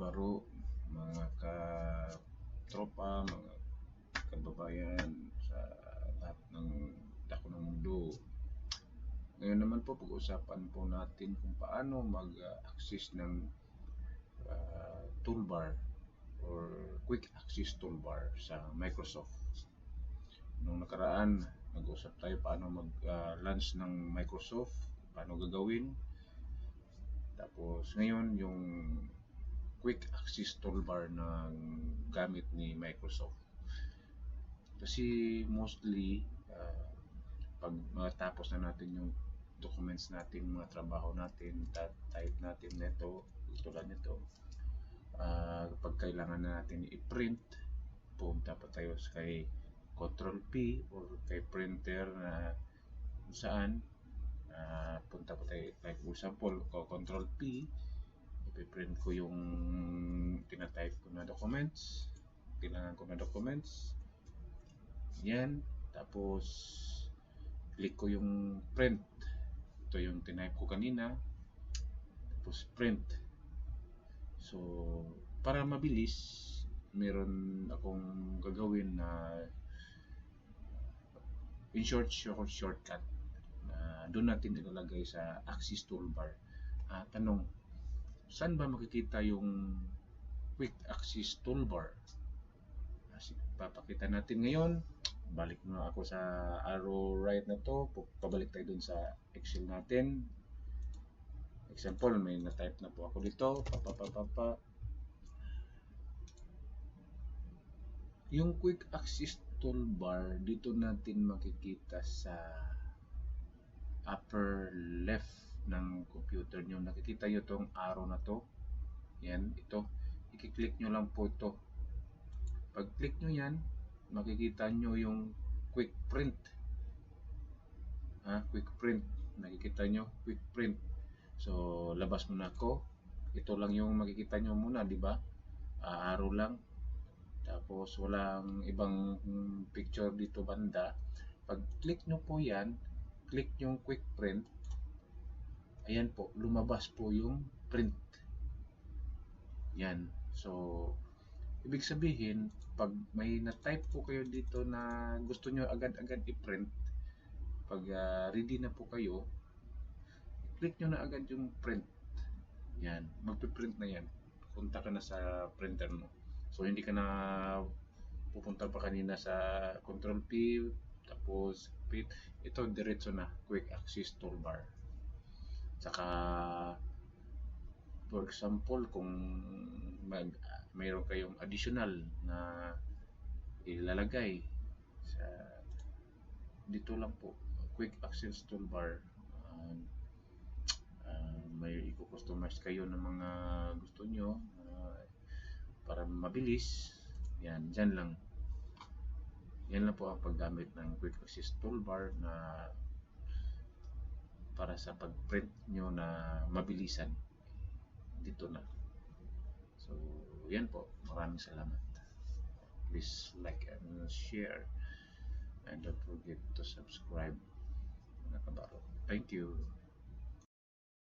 kabaro, mga katropa, mga kababayan sa lahat ng dako ng mundo. Ngayon naman po, pag-usapan po natin kung paano mag-access ng toolbar or quick access toolbar sa Microsoft. Nung nakaraan, nag-usap tayo paano mag-launch ng Microsoft, paano gagawin. Tapos ngayon, yung quick access toolbar ng gamit ni Microsoft. Kasi mostly, pag matapos na natin yung documents natin, mga trabaho natin, type natin nito, tulad nito, kapag kailangan na natin i-print, pumunta pa tayo kay Control P or kay printer na saan, punta pa tayo, like for example, Control P, ipiprint ko yung tinatype ko na documents, kailangan ko na documents, yan, tapos click ko yung print, ito yung tinype ko kanina, tapos print. So para mabilis, meron akong gagawin na in shortcut na doon natin ilalagay sa access toolbar. Tanong, saan ba makikita yung quick access toolbar? Papakita natin ngayon. Balik muna ako sa arrow right na to, pabalik tayo dun sa Excel natin. Example, may na-type na po ako dito, yung quick access toolbar, dito natin makikita sa upper left ng computer nyo. Nakikita nyo tong arrow na to, yan, ito, i-click nyo lang po ito. Pag click nyo yan, makikita nyo yung quick print. Quick print, nakikita nyo, quick print. So labas muna ako, ito lang yung makikita nyo muna, di ba? Arrow lang, tapos walang ibang picture dito banda. Pag click nyo po yan, click yung quick print, ayan po, lumabas po yung print. Yan, so ibig sabihin, pag may na-type po kayo dito na gusto nyo agad-agad i-print, pag ready na po kayo, click nyo na agad yung print. Yan, magpiprint na yan. Punta ka na sa printer mo. So hindi ka na pupunta pa kanina sa Control P, tapos print. Ito diretso na, quick access toolbar. Saka for example, kung mayroon kayong additional na ilalagay sa dito lang po, quick access toolbar, may i-customize kayo ng mga gusto nyo para mabilis, yan, dyan lang. Yan lang po ang paggamit ng quick access toolbar na para sa pag-print nyo na mabilisan. Dito na. So yan po, maraming salamat. Please like and share, and don't forget to subscribe, mga kabaro. Thank you.